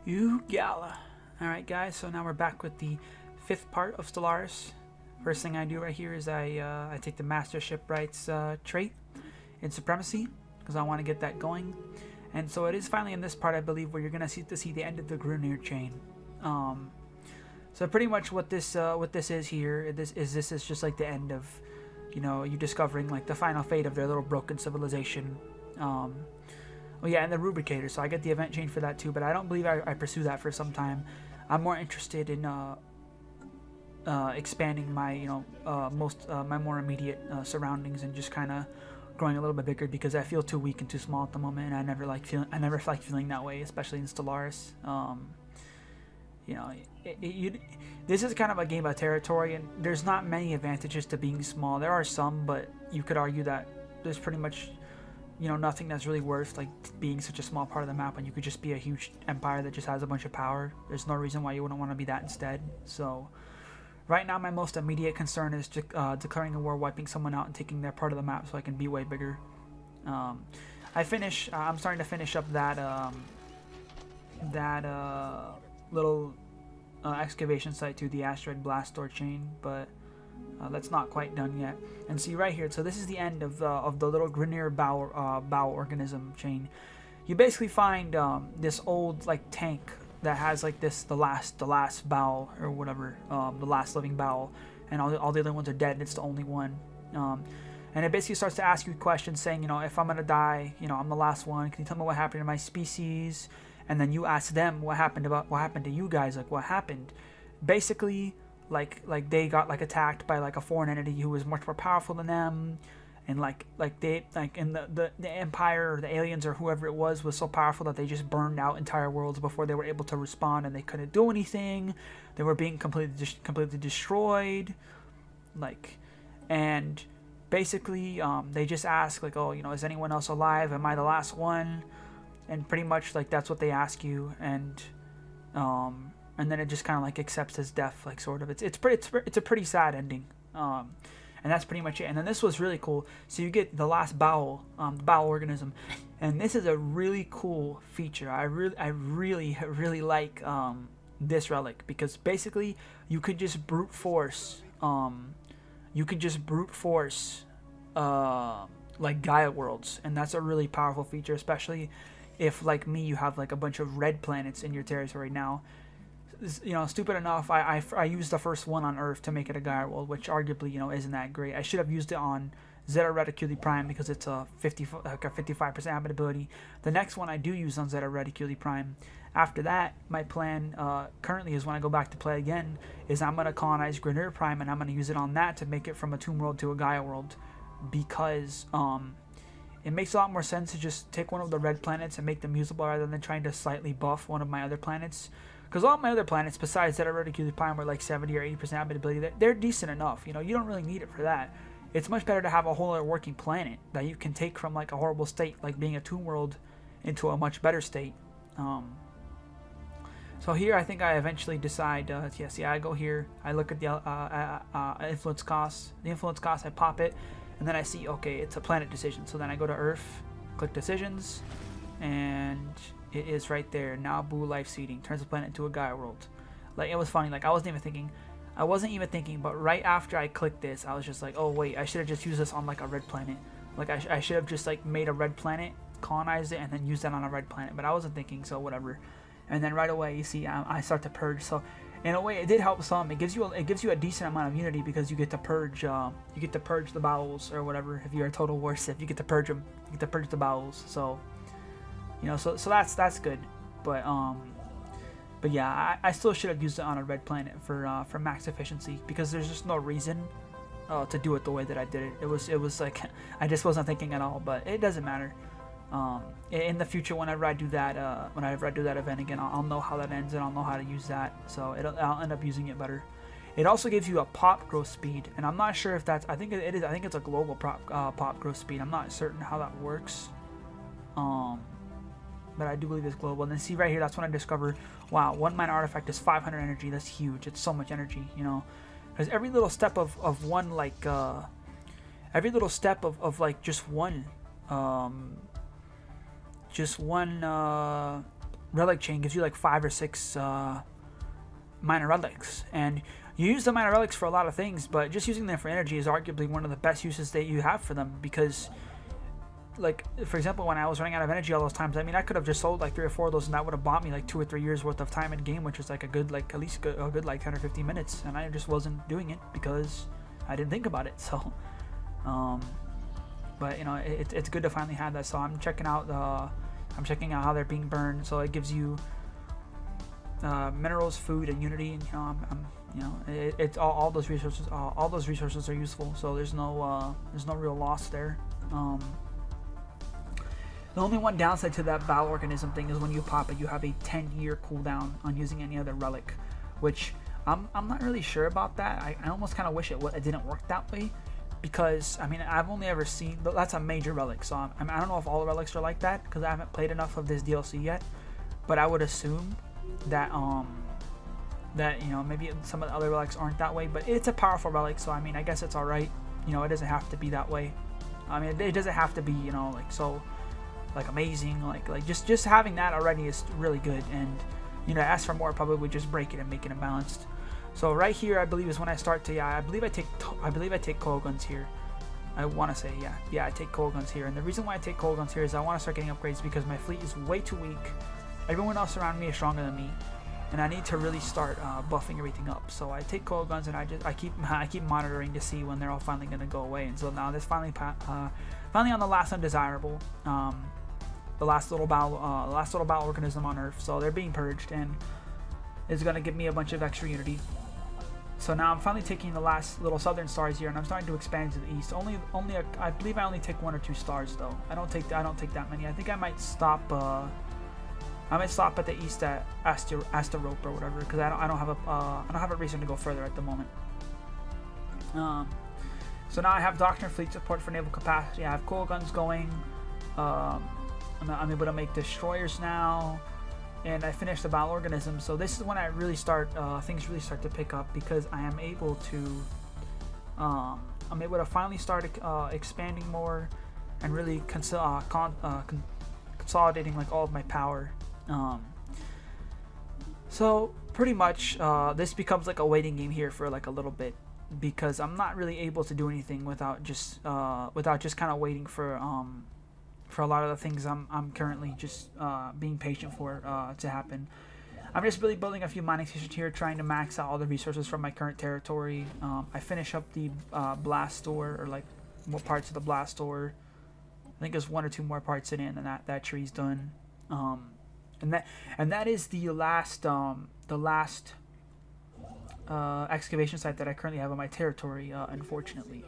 You gala. Alright guys, so now we're back with the 5th part of Stellaris. First thing I do right here is I take the Mastership Rights trait in Supremacy, because I want to get that going. And so it is finally in this part, I believe, where you're going to see the end of the Grineer chain. So pretty much what this is here, this is just like the end of, you know, you discovering like the final fate of their little broken civilization. Oh yeah, and the Rubricator, so I get the event chain for that too, but I don't believe I pursue that for some time. I'm more interested in expanding my, my more immediate surroundings and just kind of growing a little bit bigger, because I feel too weak and too small at the moment, and I never like feeling that way, especially in Stellaris. This is kind of a game of territory, and there's not many advantages to being small. There are some, but you could argue that there's pretty much, nothing that's really worth like being such a small part of the map, and you could just be a huge empire that just has a bunch of power. There's no reason why you wouldn't want to be that instead. So right now my most immediate concern is declaring a war, wiping someone out, and taking their part of the map so I can be way bigger. I'm starting to finish up that little excavation site to the asteroid blast door chain, but that's not quite done yet. And see right here, so this is the end of the little Grineer bow organism chain. You basically find this old like tank that has like the last bowel or whatever, the last living bowel, and all the other ones are dead, and it's the only one. And it basically starts to ask you questions saying, if I'm gonna die, I'm the last one, can you tell me what happened to my species? And then you ask them what happened to you guys, like what happened. Basically, like they got like attacked by like a foreign entity who was much more powerful than them, and the Empire or the aliens or whoever it was so powerful that they just burned out entire worlds before they were able to respond, and they couldn't do anything. They were being completely destroyed, and basically they just ask like, oh, is anyone else alive? Am I the last one? And pretty much like that's what they ask you, and then it just kind of like accepts his death, like sort of. It's a pretty sad ending, and that's pretty much it. And then this was really cool. So you get the last bowel organism, and this is a really cool feature. I really like this relic, because basically you could just brute force like Gaia worlds, and that's a really powerful feature, especially if, like me, you have like a bunch of red planets in your territory now. Stupid enough, I used the first one on Earth to make it a Gaia world, which arguably, isn't that great. I should have used it on Zeta Reticuli Prime, because it's a 55% habitability. The next one I do use on Zeta Reticuli Prime. After that, my plan currently is, when I go back to play again, is I'm going to colonize Grineer Prime, and I'm going to use it on that to make it from a Tomb World to a Gaia world, because it makes a lot more sense to just take one of the red planets and make them usable, rather than trying to slightly buff one of my other planets. Because all my other planets, besides Zeta Reticuli Prime, were like 70 or 80% habitability. They're decent enough. You don't really need it for that. It's much better to have a whole other working planet that you can take from like a horrible state, like being a Tomb World, into a much better state. So here, I think I eventually decide. I go here. I look at the influence costs. The influence cost, I pop it. And then I see, okay, it's a planet decision. So then I go to Earth, click decisions, and it is right there. Nabu life seeding turns the planet into a Gaia world. Like, it was funny. Like, I wasn't even thinking, but right after I clicked this, I was just like, oh wait, I should have just used this on like a red planet. Like I should have just like made a red planet, colonized it, and then used that on a red planet. But I wasn't thinking, so whatever. And then right away, you see, I start to purge. So in a way, it did help some. It gives you a decent amount of unity, because you get to purge. You get to purge the bowels or whatever. If you're a total war Sith, you get to purge them. You get to purge the bowels. So so that's good. But yeah, I still should have used it on a red planet for max efficiency, because there's just no reason to do it the way that I did it. It was like I just wasn't thinking at all. But it doesn't matter. In the future, whenever I do that event again, I'll know how that ends, and I'll know how to use that. So I'll end up using it better. It also gives you a pop growth speed, and I'm not sure if that's. I think it is. I think it's a global pop growth speed. I'm not certain how that works. But I do believe it's global. And then see right here, that's when I discover, wow, 1 mana artifact is 500 energy. That's huge. It's so much energy, because every little step of one, like every little step of like just one relic chain gives you like 5 or 6 minor relics, and you use the minor relics for a lot of things, but just using them for energy is arguably one of the best uses that you have for them, because like, for example, when I was running out of energy all those times, I mean, I could have just sold like 3 or 4 of those, and that would have bought me like 2 or 3 years worth of time in game, which is like a good, like, at least a good like 10 or 15 minutes, and I just wasn't doing it because I didn't think about it. So but you know, it's good to finally have that. So I'm checking out how they're being burned. So it gives you minerals, food, and unity, and you know, it's all those resources. All those resources are useful. So there's no real loss there. The only one downside to that battle organism thing is when you pop it, you have a 10-year cooldown on using any other relic, which I'm not really sure about that. I almost kind of wish it didn't work that way, because I mean, I've only ever seen, that's a major relic, so I don't know if all the relics are like that, because I haven't played enough of this DLC yet, but I would assume that that, you know, maybe some of the other relics aren't that way, but it's a powerful relic, so I mean, I guess it's all right. You know, it doesn't have to be that way. I mean, it doesn't have to be, you know, like, so like amazing, like just having that already is really good, and you know, ask for more, probably would just break it and make it imbalanced. So right here, I believe, is when I start to, I believe I take coil guns here. I want to say, yeah, I take coil guns here, and the reason why I take coil guns here is I want to start getting upgrades, because my fleet is way too weak. Everyone else around me is stronger than me, and I need to really start buffing everything up. So I take coil guns, and I keep monitoring to see when they're all finally gonna go away. And so now this finally on the last undesirable, the last little battle organism on Earth. So they're being purged, and it's gonna give me a bunch of extra unity. So now I'm finally taking the last little southern stars here, and I'm starting to expand to the east. I believe I only take 1 or 2 stars though. I don't take that many. I think I might stop. I might stop at the east at Asterope or whatever, because I don't have a reason to go further at the moment. So now I have Doctrine Fleet support for naval capacity. I have coil guns going. I'm able to make destroyers now, and I finished the battle organism. So this is when I really start, things really start to pick up, because I am able to, finally start expanding more, and really consolidating like all of my power. So pretty much, this becomes like a waiting game here for like a little bit, because I'm not really able to do anything without just kind of waiting for a lot of the things I'm currently just being patient for to happen. I'm just really building a few mining stations here, trying to max out all the resources from my current territory. I finish up the blast door, or like what parts of the blast door. I think there's 1 or 2 more parts in it, and then that tree's done. And that is the last excavation site that I currently have on my territory, unfortunately.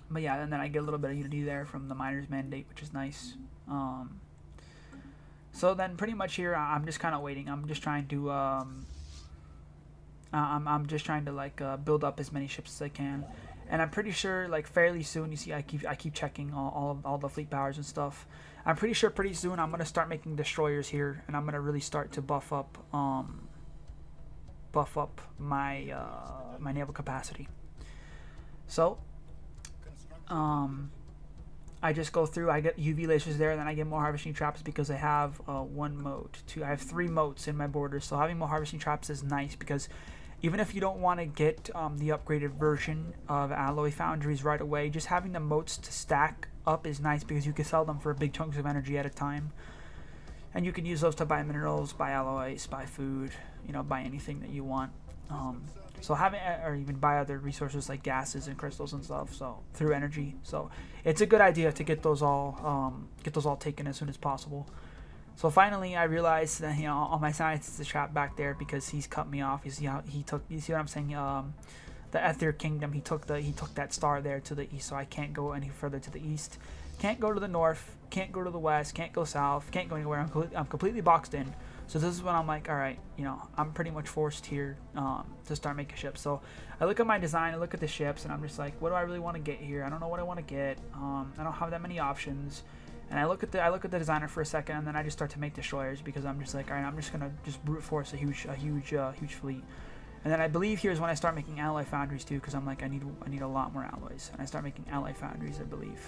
But yeah, and then I get a little bit of unity there from the miner's mandate, which is nice. So then pretty much here, I'm just kind of waiting. I'm just trying to like build up as many ships as I can, and I'm pretty sure like fairly soon. You see, I keep checking all the fleet powers and stuff. I'm pretty sure pretty soon I'm gonna start making destroyers here, and I'm gonna really start to buff up my my naval capacity. So I just go through, I get UV lasers there, and then I get more harvesting traps, because I have I have 3 moats in my borders. So having more harvesting traps is nice, because even if you don't want to get the upgraded version of alloy foundries right away, just having the moats to stack up is nice, because you can sell them for big chunks of energy at a time, and you can use those to buy minerals, buy alloys, buy food, you know, buy anything that you want. So having, or even buy other resources like gases and crystals and stuff, so through energy. So it's a good idea to get those all taken as soon as possible. So finally I realized that, you know, on my science is a trap back there, because he's cut me off. You see how you see what I'm saying? The Ether Kingdom, he took that star there to the east, so I can't go any further to the east. Can't go to the north, can't go to the west, can't go south, can't go anywhere. I'm completely boxed in. So this is when I'm like, all right, you know, I'm pretty much forced here to start making ships. So I look at my design, I look at the ships, and I'm just like, what do I really want to get here? I don't know what I want to get. I don't have that many options. And I look at the designer for a second, and then I just start to make destroyers, because I'm just like, all right, I'm just gonna brute force a huge fleet. And then I believe here's when I start making alloy foundries too, because I'm like, I need a lot more alloys, and I start making alloy foundries, I believe,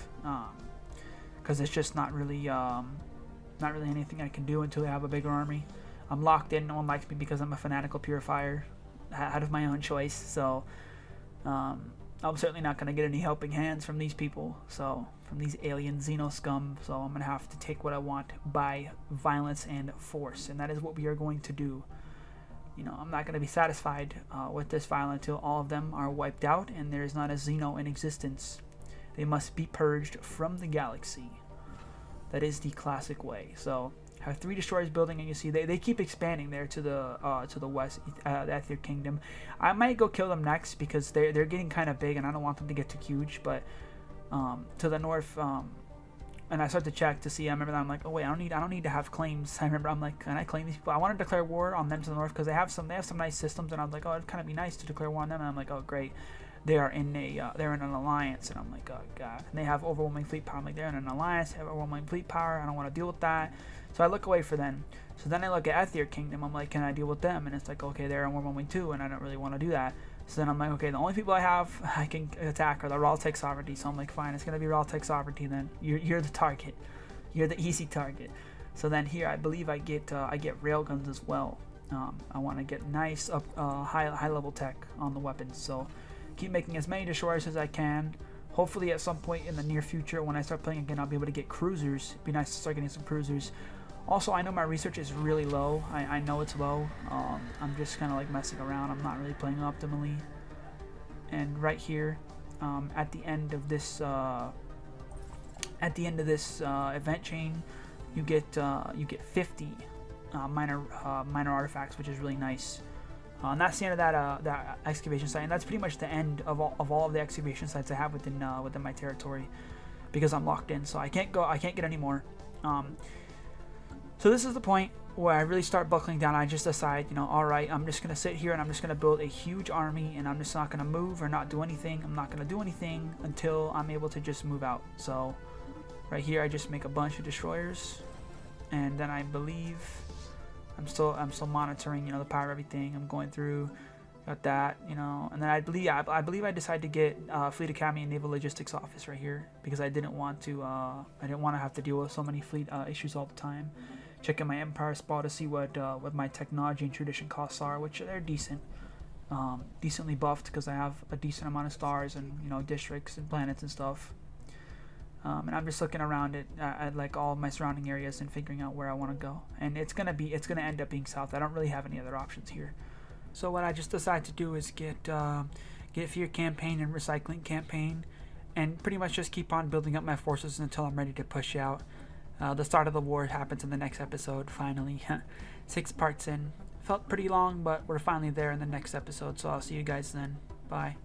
because it's just not really Not really anything I can do until I have a bigger army. I'm locked in. No one likes me because I'm a fanatical purifier out of my own choice. So I'm certainly not going to get any helping hands from these people. So from these alien Xeno scum. So I'm going to have to take what I want by violence and force. And that is what we are going to do. You know, I'm not going to be satisfied with this violence until all of them are wiped out and there is not a Xeno in existence. They must be purged from the galaxy. That is the classic way. So I have 3 destroyers building, and you see they keep expanding there to the west, the Aether Kingdom. I might go kill them next because they're getting kind of big, and I don't want them to get too huge. But to the north, and I start to check to see. I remember that I'm like, oh wait, I don't need to have claims. I remember I'm like, can I claim these people? I want to declare war on them to the north because they have some nice systems, and I was like, oh, it'd kind of be nice to declare war on them. And I'm like, oh great. They're in an alliance, and I'm like, oh god. And they have overwhelming fleet power. I'm like, they're in an alliance, they have overwhelming fleet power. I don't want to deal with that. So I look away for them. So then I look at Aether Kingdom. I'm like, can I deal with them? And it's like, okay, they're in overwhelming too, and I don't really want to do that. So then I'm like, okay, the only people I can attack are the Raltech Sovereignty. So I'm like, fine, it's gonna be Raltech Sovereignty then. You're the target. You're the easy target. So then here, I believe I get railguns as well. I want to get nice high level tech on the weapons. So keep making as many destroyers as I can. Hopefully at some point in the near future when I start playing again, I'll be able to get cruisers. It'd be nice to start getting some cruisers. Also, I know my research is really low. I know it's low. I'm just kind of like messing around. I'm not really playing optimally. And right here, at the end of this event chain, you get 50 minor artifacts, which is really nice. And that's the end of that excavation site, and that's pretty much the end of all of the excavation sites I have within my territory, because I'm locked in. So I can't get any more. So this is the point where I really start buckling down. I just decide, you know, all right, I'm just gonna sit here and I'm just gonna build a huge army, and I'm just not gonna move or not do anything. I'm not gonna do anything until I'm able to just move out. So right here, I just make a bunch of destroyers, and then I believe. I'm still monitoring, you know, the power of everything. I'm going through, got that, you know, and then I believe I decided to get Fleet Academy and Naval Logistics Office right here because I didn't want to have to deal with so many fleet issues all the time. Checking my Empire spot to see what my technology and tradition costs are, which they're decent, decently buffed because I have a decent amount of stars and, you know, districts and planets and stuff. And I'm just looking around at like all of my surrounding areas and figuring out where I want to go. And it's gonna end up being south. I don't really have any other options here. So what I just decided to do is get Fear Campaign and Recycling Campaign, and pretty much just keep on building up my forces until I'm ready to push out. The start of the war happens in the next episode. Finally, 6 parts in. Felt pretty long, but we're finally there in the next episode. So I'll see you guys then. Bye.